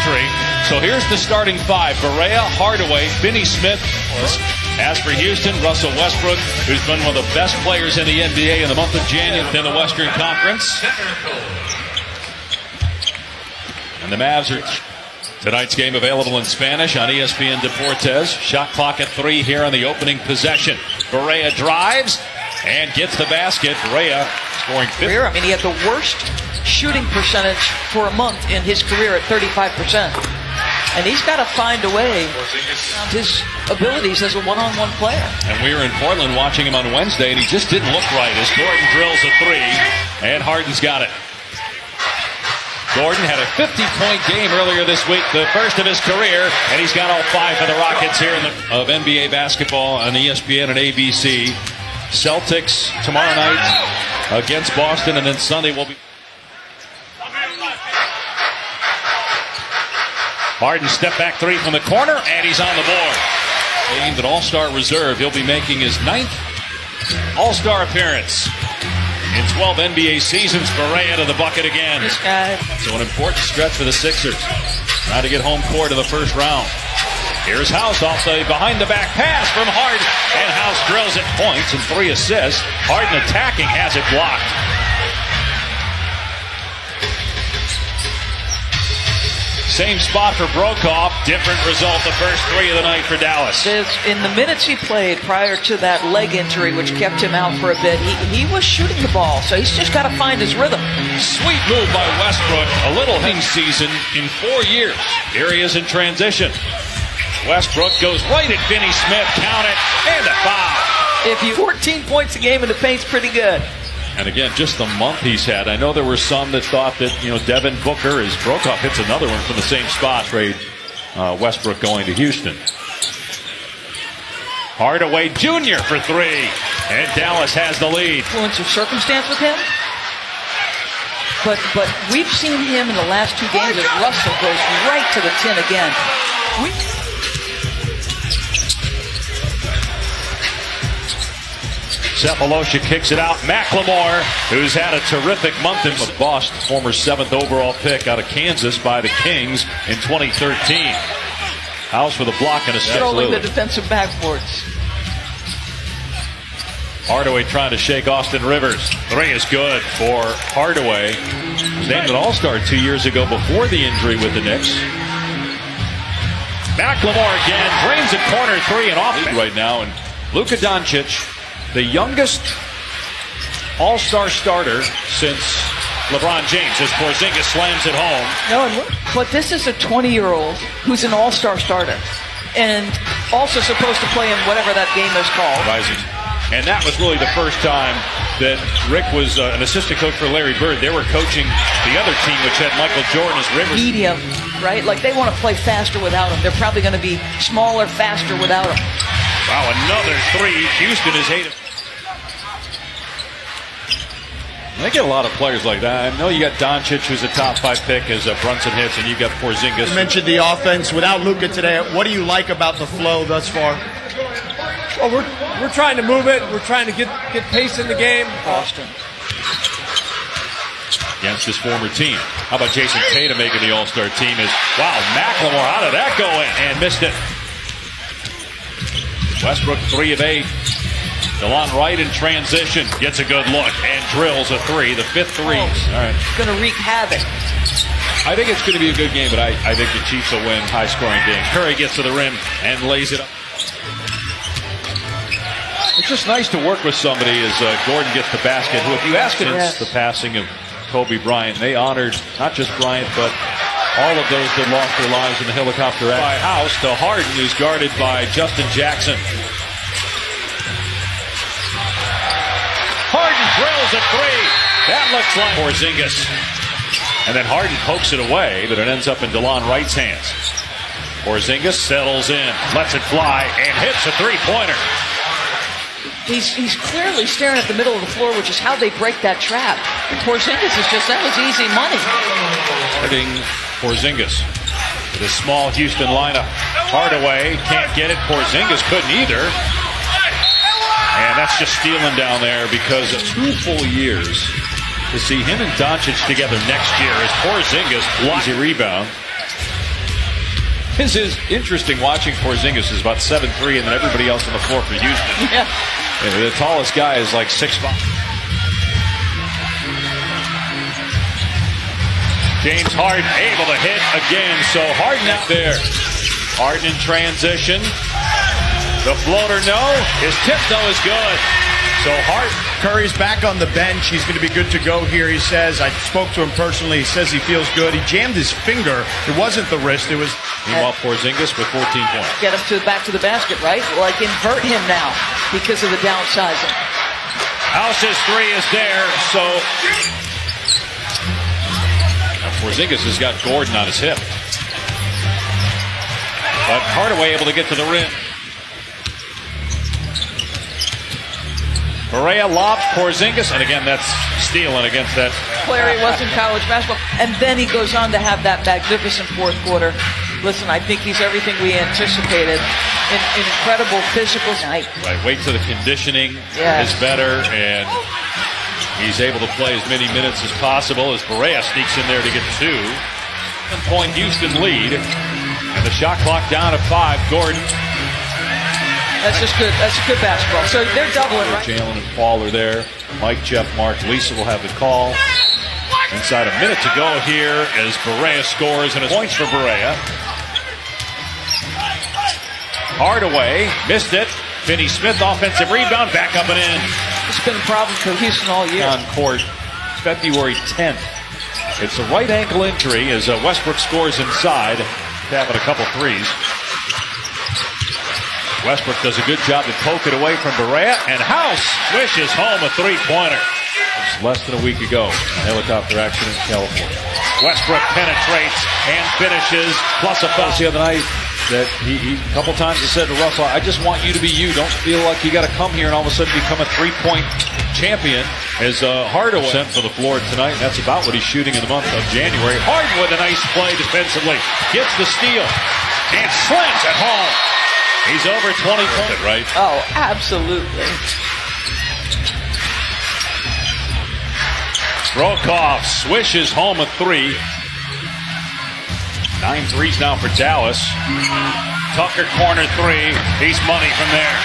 century. So here's the starting five. Barea, Hardaway, Finney Smith. As for Houston, Russell Westbrook, who's been one of the best players in the NBA in the month of January in the Western Conference. And the Mavs are tonight's game available in Spanish on ESPN Deportes. Shot clock at 3 here on the opening possession. Barea drives and gets the basket. Barea scoring 50. I mean, he had the worst shooting percentage for a month in his career at 35%. And he's got to find a way around his abilities as a one-on-one player. And we were in Portland watching him on Wednesday, and he just didn't look right as Gordon drills a 3, and Harden's got it. Gordon had a 50-point game earlier this week, the first of his career, and he's got all 5 for the Rockets here of NBA basketball on ESPN and ABC. Celtics tomorrow night against Boston, and then Sunday will be. Harden step back 3 from the corner, and he's on the board. Named an All-Star reserve. He'll be making his 9th All-Star appearance in 12 NBA seasons. Barea to the bucket again. This guy. So an important stretch for the Sixers. Trying to get home court in the first round. Here's House off the behind-the-back pass from Harden. And House drills it, points and 3 assists. Harden attacking, has it blocked. Same spot for Brokoff. Different result the first 3 of the night for Dallas. In the minutes he played prior to that leg injury, which kept him out for a bit, he was shooting the ball, so he's just got to find his rhythm. Sweet move by Westbrook. A little hitting season in 4 years. Here he is in transition. Westbrook goes right at Finney Smith. Count it. And a foul. 14 points a game in the paint's pretty good. And again, just the month he's had. I know there were some that thought that, Devin Booker, as Brokoff hits another one from the same spot. Trade Westbrook going to Houston. Hardaway Jr. for 3. And Dallas has the lead. Influence of circumstance with him. But we've seen him in the last 2 games as Russell goes right to the tin again. Sefolosha kicks it out. McLemore, who's had a terrific month in Boston, former 7th overall pick out of Kansas by the Kings in 2013. House with a block and a step. Controlling the defensive backboards. Hardaway trying to shake Austin Rivers. 3 is good for Hardaway. He was named an All-Star 2 years ago before the injury with the Knicks. McLemore again, drains a corner 3 and off right now. And Luka Doncic, the youngest All-Star starter since LeBron James, as Porzingis slams it home. No, but this is a 20-year-old who's an All-Star starter and also supposed to play in whatever that game is called. Rising. And that was really the first time that Rick was an assistant coach for Larry Bird. They were coaching the other team, which had Michael Jordan as Rivers. Medium, right? Like they want to play faster without him. They're probably going to be smaller, faster without him. Wow, another 3. Houston is 8. They get a lot of players like that. I know you got Doncic, who's a top 5 pick, as Brunson hits, and you got Porzingis. You mentioned the offense. Without Luka today, what do you like about the flow thus far? Well, we're trying to move it. We're trying to get pace in the game. Boston. Against his former team. How about Jason Tatum making the All-Star team? Wow, McLemore, how did that go in? And missed it. Westbrook 3 of 8. DeLon Wright in transition. Gets a good look and drills a 3. The 5th 3. All right. Going to wreak havoc. I think it's going to be a good game, but I think the Chiefs will win. High-scoring game. Curry gets to the rim and lays it up. It's just nice to work with somebody as Gordon gets the basket, who, if you ask him, since the passing of Kobe Bryant, they honored not just Bryant, but all of those that lost their lives in the helicopter accident. By House to Harden, who's guarded by Justin Jackson. Harden drills a 3. That looks like Porzingis. And then Harden pokes it away, but it ends up in DeLon Wright's hands. Porzingis settles in, lets it fly, and hits a 3-pointer. He's clearly staring at the middle of the floor, which is how they break that trap. Porzingis is just, that was easy money. Starting Porzingis with a small Houston lineup. Hardaway can't get it. Porzingis couldn't either. And that's just stealing down there because of 2 full years to see him and Doncic together next year as Porzingis blocks a rebound. This is interesting watching Porzingis is about 7'3", and then everybody else on the floor for Houston. Yeah. And the tallest guy is like 6'5". James Harden able to hit again. So Harden out there. Harden in transition. The floater no. His tip no is good. So Harden. Curry's back on the bench. He's going to be good to go here, he says. I spoke to him personally. He says he feels good. He jammed his finger. It wasn't the wrist. It was... Meanwhile, Porzingis with 14 points. Get him back to the basket, right? Like invert him now because of the downsizing. House's three is there. So now Porzingis has got Gordon on his hip. But Hardaway able to get to the rim. Barea lobs Porzingis, and again, that's stealing against that. Player he was in college basketball. And then he goes on to have that magnificent fourth quarter. Listen, I think he's everything we anticipated. An incredible physical night. Right, wait till the conditioning Yes. is better, and he's able to play as many minutes as possible as Barea sneaks in there to get 2. 7-point Houston lead, and the shot clock down to 5. Gordon. That's just good. That's good basketball. So they're doubling, right? Jalen and Paul are there. Mike, Jeff, Mark, Lisa will have the call. Inside a minute to go here as Barea scores, and it's points for Barea. Hardaway missed it. Finney Smith offensive rebound, back up and in. It's been a problem for Houston all year. On court, February 10th. It's a right ankle injury as Westbrook scores inside, tapping a couple threes. Westbrook does a good job to poke it away from Barea, and House swishes home a three-pointer. It's less than a week ago, a helicopter accident in California. Westbrook penetrates and finishes, plus a foul. The other night, that he a couple times he said to Russell, I just want you to be you. Don't feel like you got to come here and all of a sudden become a three-point champion. As Hardaway sent for the floor tonight, and that's about what he's shooting in the month of January. Harden with a nice play defensively, gets the steal, and slams at home. He's over 20 points, right? Oh, absolutely. Brokoff swishes home a 3. 9 threes now for Dallas. Tucker corner 3. He's money from there.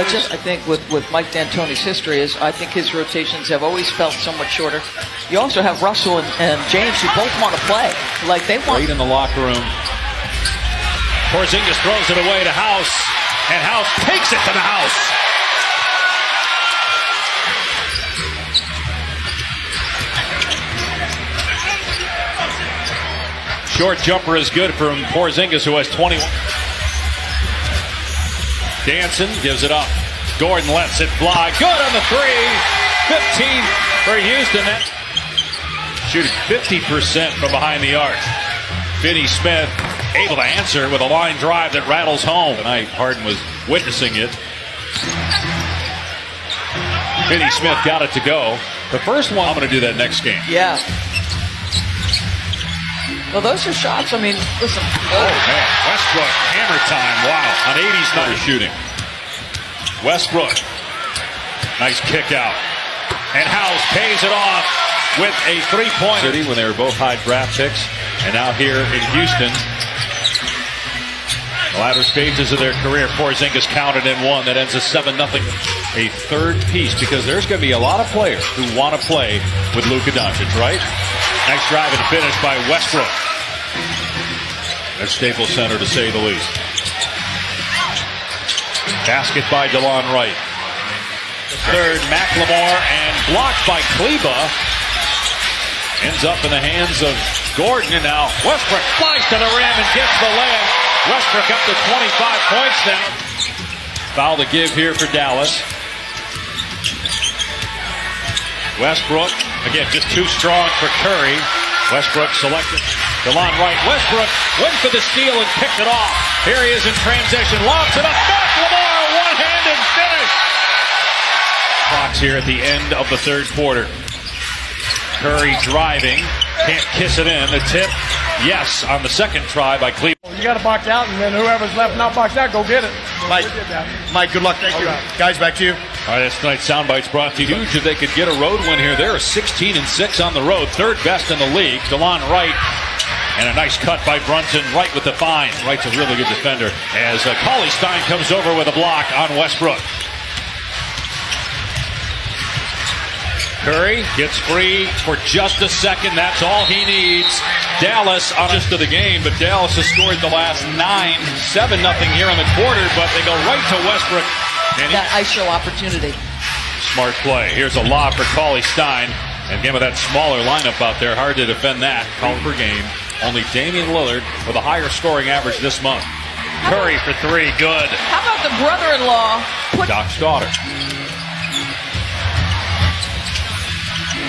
Just I think with Mike D'Antoni's history is I think his rotations have always felt somewhat shorter. You also have Russell and James who both want to play. Like they want. Great in the locker room. Porzingis throws it away to House, and House takes it to the house. Short jumper is good from Porzingis, who has 21. Danson gives it up. Gordon lets it fly. Good on the 3. 15 for Houston. Shooting 50% from behind the arc. Finney Smith able to answer with a line drive that rattles home. Tonight, Harden was witnessing it. Finney Smith got it to go. The first one, I'm going to do that next game. Yeah. Well, those are shots. I mean, listen. Oh, man. Westbrook, hammer time. Wow. On 80s number shooting. Westbrook. Nice kick out. And House pays it off with a three-pointer. When they were both high draft picks. And now here in Houston. The latter stages of their career, Porzingis counted in one. That ends a 7-0. A third piece, because there's going to be a lot of players who want to play with Luka Doncic, right? Nice drive and finish by Westbrook. At Staples Center, to say the least. Basket by DeLon Wright. Third, McLemore, and blocked by Kleba. Ends up in the hands of Gordon, and now Westbrook flies to the rim and gets the layup. Westbrook up to 25 points now. Foul to give here for Dallas. Westbrook, again, just too strong for Curry. Westbrook selected. DeLon Wright. Westbrook went for the steal and picked it off. Here he is in transition. Lobs it up. McLemore, one-handed finish. Clock's here at the end of the third quarter. Curry driving. Can't kiss it in. The tip, yes, on the second try by Cleveland. You got to box out, and then whoever's left not boxed out, go get it. Mike, good luck. Thank you. Guys, back to you. All right, that's tonight's Soundbites brought to you. Huge if they could get a road win here. They're 16-6 on the road, third best in the league. DeLon Wright And a nice cut by Brunson, Wright with the find. Wright's a really good defender as Cauley Stein comes over with a block on Westbrook. Curry gets free for just a second. That's all he needs. Dallas on just to the game, but Dallas has scored the last 9, 7-0 here in the quarter, but they go right to Westbrook. And That ISO opportunity. smart play. Here's a lob for Cauley Stein. And again, with that smaller lineup out there, hard to defend that. Call per game. Only Damian Lillard with a higher scoring average this month. Curry for 3, good. How about the brother-in-law? Doc's daughter.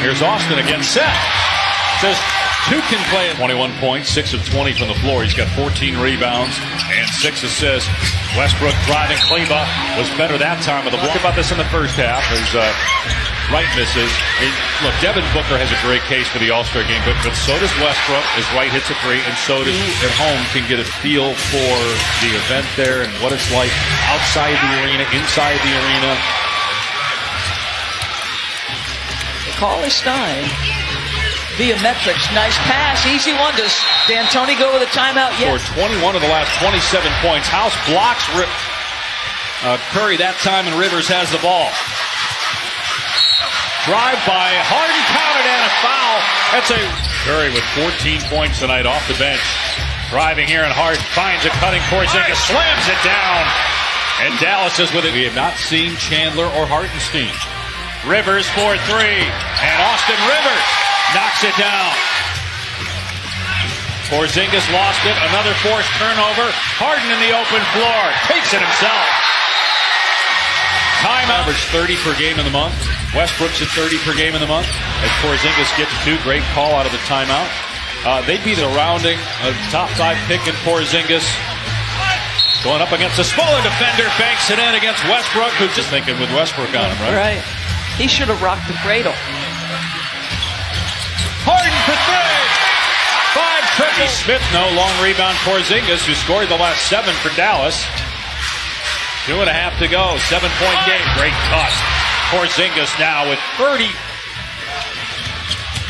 Here's Austin again, set. Says 2 can play at 21 points, 6 of 20 from the floor. He's got 14 rebounds and 6 assists. Westbrook driving. Kleba was better that time with the block. About this in the first half as Wright misses. Look, Devin Booker has a great case for the All-Star game, but so does Westbrook as Wright hits a 3, and so does at home can get a feel for the event there and what it's like outside the arena, inside the arena. Cauley Stein via metrics. Nice pass. Easy one. Does D'Antoni go with a timeout? Yes. For 21 of the last 27 points. House blocks Curry that time, and Rivers has the ball. Drive by Harden, counted, and a foul. That's a Curry with 14 points tonight off the bench. Driving here, and Harden finds a cutting Porzingis, slams it down. And Dallas is with it. We have not seen Chandler or Hartenstein. Rivers for 3, and Austin Rivers knocks it down. Porzingis lost it, another forced turnover. Harden in the open floor, takes it himself. Timeout. Average 30 per game in the month. Westbrook's at 30 per game in the month. As Porzingis gets 2, great call out of the timeout. They'd be surrounding a top 5 pick in Porzingis. Going up against a smaller defender, banks it in against Westbrook, who's just thinking with Westbrook on him, right? Right. He should have rocked the cradle. Harden for 3. 5 triple. Smith, no long rebound. Porzingis, who scored the last 7 for Dallas. 2.5 to go. 7-point game. Great cut. Porzingis now with 30.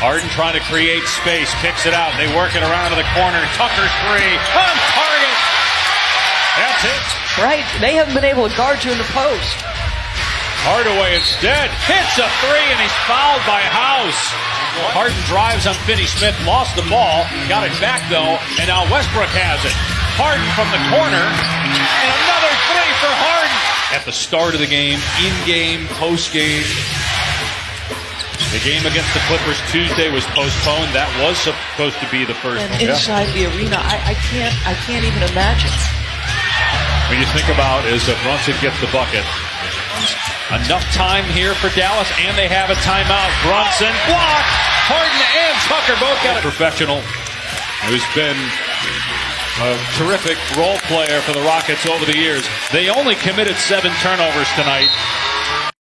Harden trying to create space. Kicks it out. They work it around to the corner. Tucker's 3. On target. That's it. Right. They haven't been able to guard you in the post. Hardaway instead hits a 3, and he's fouled by House. Harden drives on Finney-Smith, lost the ball, got it back though, and now Westbrook has it. Harden from the corner, and another 3 for Harden. At the start of the game, in-game, post-game. The game against the Clippers Tuesday was postponed. That was supposed to be the first one. And inside the arena, I can't even imagine. When you think about is that Brunson gets the bucket. Enough time here for Dallas, and they have a timeout. Brunson blocked. Harden and Tucker both got a professional who's been a terrific role player for the Rockets over the years. They only committed 7 turnovers tonight.